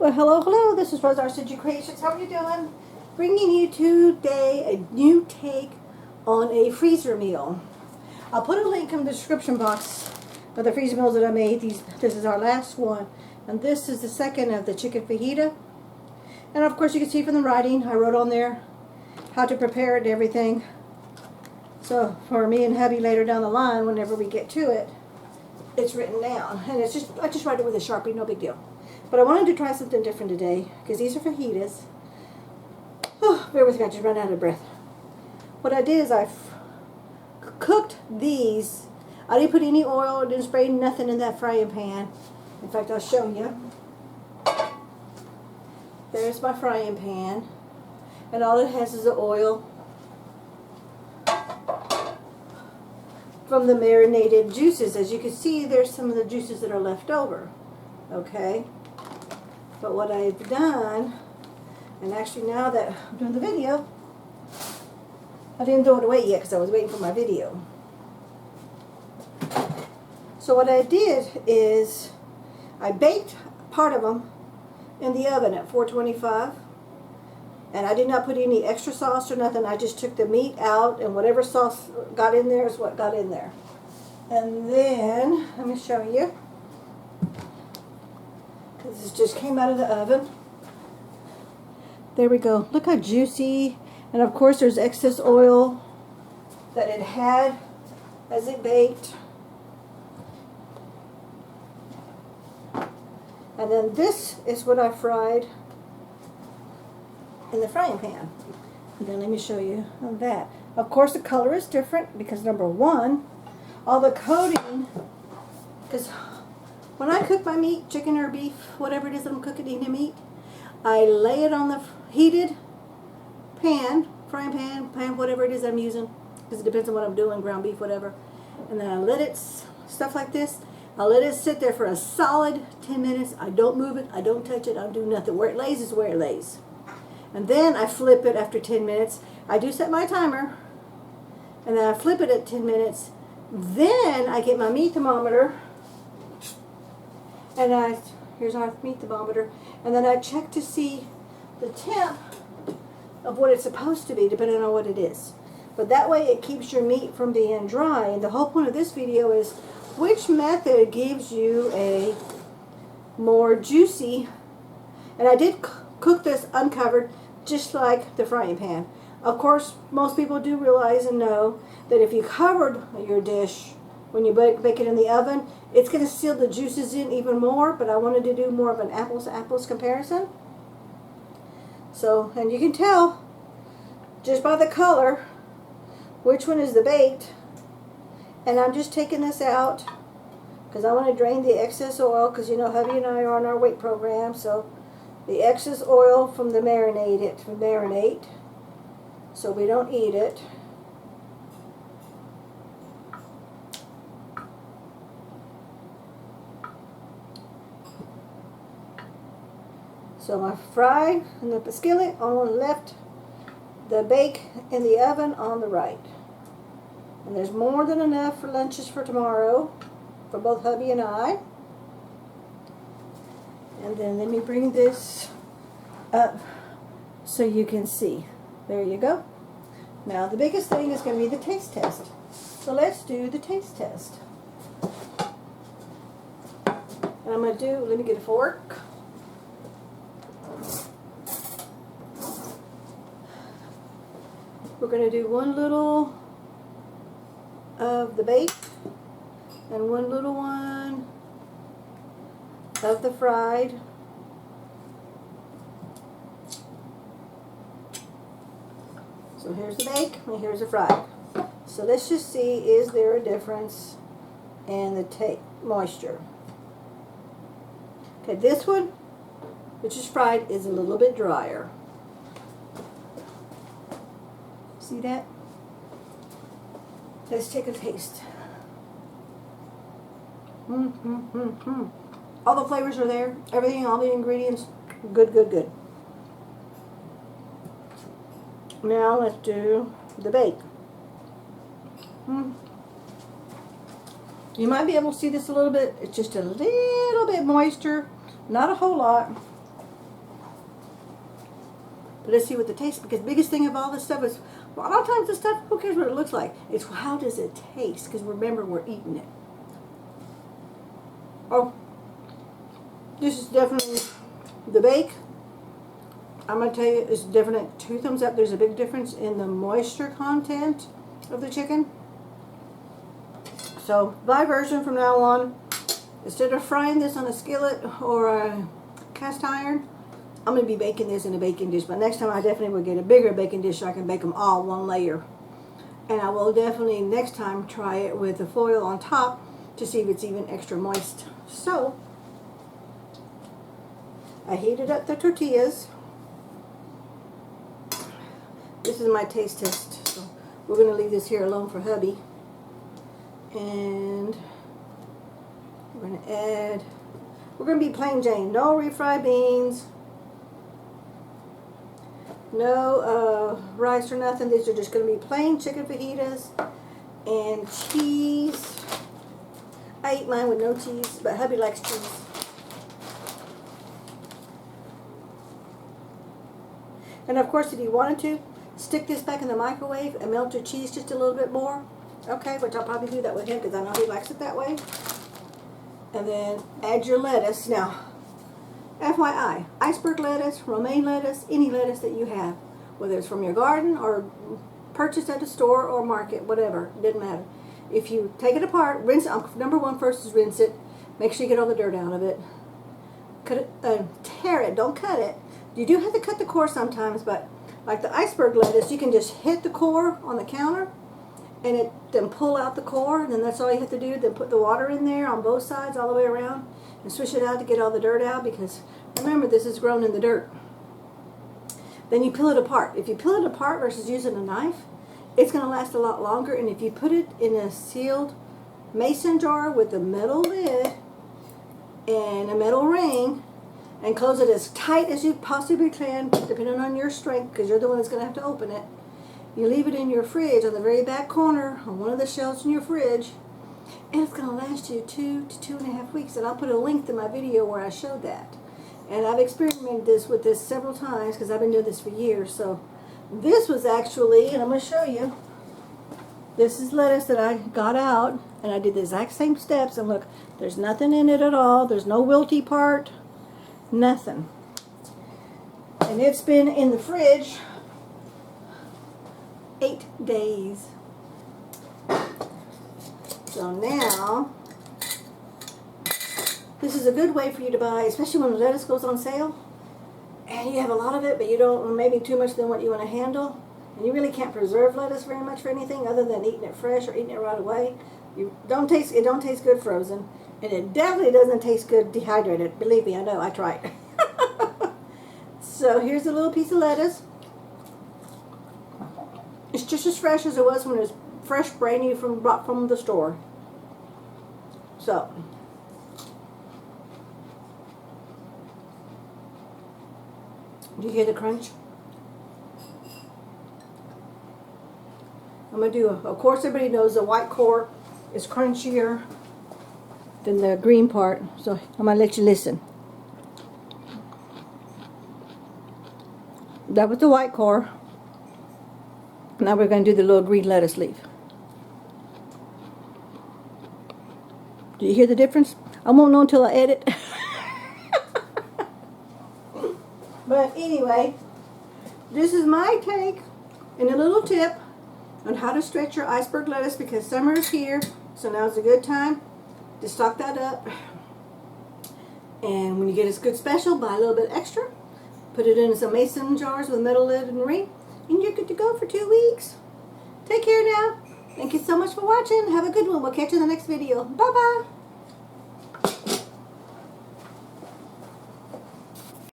Well, hello, this is Rosa, rcgkreations. How are you doing? Bringing you today a new take on a freezer meal. I'll put a link in the description box of the freezer meals that I made. This is our last one, and this is the second of the chicken fajita. And of course you can see from the writing, I wrote on there how to prepare it and everything. So for me and hubby later down the line, whenever we get to it, it's written down. And it's I just write it with a Sharpie, no big deal. But I wanted to try something different today, because these are fajitas. Oh, bear with me, I just ran out of breath. What I did is I cooked these. I didn't put any oil, didn't spray nothing in that frying pan. In fact, I'll show you. There's my frying pan. And all it has is the oil from the marinated juices. As you can see, there's some of the juices that are left over. Okay? But what I've done, and actually now that I'm doing the video, I didn't throw it away yet because I was waiting for my video. So what I did is I baked part of them in the oven at 425, and I did not put any extra sauce or nothing. I just took the meat out, and whatever sauce got in there is what got in there. And then, let me show you. This just came out of the oven. There we go. Look how juicy. And of course there's excess oil that it had as it baked. And then this is what I fried in the frying pan. And then let me show you that. Of course the color is different because number one, all the coating, because when I cook my meat, chicken or beef, whatever it is that I'm cooking in the meat, I lay it on the heated pan, frying pan, whatever it is I'm using, because it depends on what I'm doing, ground beef, whatever. And then I let it, stuff like this, I let it sit there for a solid 10 minutes. I don't move it, I don't touch it, I don't do nothing. Where it lays is where it lays. And then I flip it after 10 minutes. I do set my timer, and then I flip it at 10 minutes. Then I get my meat thermometer, and here's our meat thermometer, and then I check to see the temp of what it's supposed to be, depending on what it is. But that way it keeps your meat from being dry. And the whole point of this video is which method gives you a more juicy, and I did cook this uncovered just like the frying pan. Of course, most people do realize and know that if you covered your dish when you bake it in the oven, it's going to seal the juices in even more, but I wanted to do more of an apples to apples comparison. So, and you can tell just by the color which one is the baked. And I'm just taking this out because I want to drain the excess oil, because you know hubby and I are on our weight program, so the excess oil from the marinate, so we don't eat it. So my fry in the skillet on the left, the bake in the oven on the right. And there's more than enough for lunches for tomorrow for both hubby and I. And then let me bring this up so you can see. There you go. Now the biggest thing is going to be the taste test. So let's do the taste test. And I'm going to do, let me get a fork. We're going to do one little of the baked and one little one of the fried. So here's the bake and here's the fried. So let's just see, is there a difference in the moisture? Okay, this one, which is fried, is a little bit drier. See that? Let's take a taste. All the flavors are there. Everything, all the ingredients, good, good, good. Now let's do the bake. You might be able to see this a little bit. It's just a little bit moisture, not a whole lot. But let's see what the taste, because the biggest thing of all this stuff is, well, a lot of times the stuff, who cares what it looks like? It's how does it taste? Because remember, we're eating it. Oh, this is definitely the bake. I'm going to tell you, it's definitely 2 thumbs up. There's a big difference in the moisture content of the chicken. So, my version from now on, instead of frying this on a skillet or a cast iron, I'm going to be baking this in a baking dish. But next time I definitely will get a bigger baking dish so I can bake them all one layer. And I will definitely next time try it with the foil on top to see if it's even extra moist. So, I heated up the tortillas. This is my taste test. So we're going to leave this here alone for hubby. And we're going to add, we're going to be plain Jane. No refried beans. No rice or nothing. These are just going to be plain chicken fajitas and cheese. I eat mine with no cheese, but hubby likes cheese. And of course, if you wanted to, stick this back in the microwave and melt your cheese just a little bit more. Okay, which I'll probably do that with him because I know he likes it that way. And then add your lettuce. Now, FYI, iceberg lettuce, romaine lettuce, any lettuce that you have, whether it's from your garden or purchased at a store or market, whatever, it doesn't matter. If you take it apart, rinse it. Number one first is rinse it. Make sure you get all the dirt out of it. Cut it, tear it, don't cut it. You do have to cut the core sometimes, but like the iceberg lettuce, you can just hit the core on the counter and then pull out the core, and then that's all you have to do. Then put the water in there on both sides all the way around and swish it out to get all the dirt out, because remember, this is grown in the dirt. Then you peel it apart. If you peel it apart versus using a knife, it's going to last a lot longer. And if you put it in a sealed mason jar with a metal lid and a metal ring, and close it as tight as you possibly can, depending on your strength, because you're the one that's going to have to open it. You leave it in your fridge on the very back corner on one of the shelves in your fridge, and it's going to last you 2 to 2.5 weeks. And I'll put a link to my video where I showed that. And I've experimented with this several times because I've been doing this for years. So this was actually, and I'm going to show you, this is lettuce that I got out, and I did the exact same steps. And look, there's nothing in it at all. There's no wilty part. Nothing. And it's been in the fridge 8 days. So now, this is a good way for you to buy, especially when the lettuce goes on sale and you have a lot of it, but you don't, maybe too much than what you want to handle, and you really can't preserve lettuce very much for anything other than eating it fresh or eating it right away. It don't taste good frozen. And it definitely doesn't taste good dehydrated. Believe me, I know, I tried. So here's a little piece of lettuce. It's just as fresh as it was when it was fresh, brand new brought from the store. So, do you hear the crunch? I'm going to do, of course everybody knows the white core is crunchier than the green part, so I'm going to let you listen. That was the white core. Now we're going to do the little green lettuce leaf. Do you hear the difference? I won't know until I edit. But anyway, this is my take and a little tip on how to stretch your iceberg lettuce, because summer is here, so now's a good time to stock that up. And when you get a good special, buy a little bit extra, put it in some mason jars with a metal lid and ring, and you're good to go for 2 weeks. Take care now. Thank you so much for watching. Have a good one. We'll catch you in the next video. Bye bye.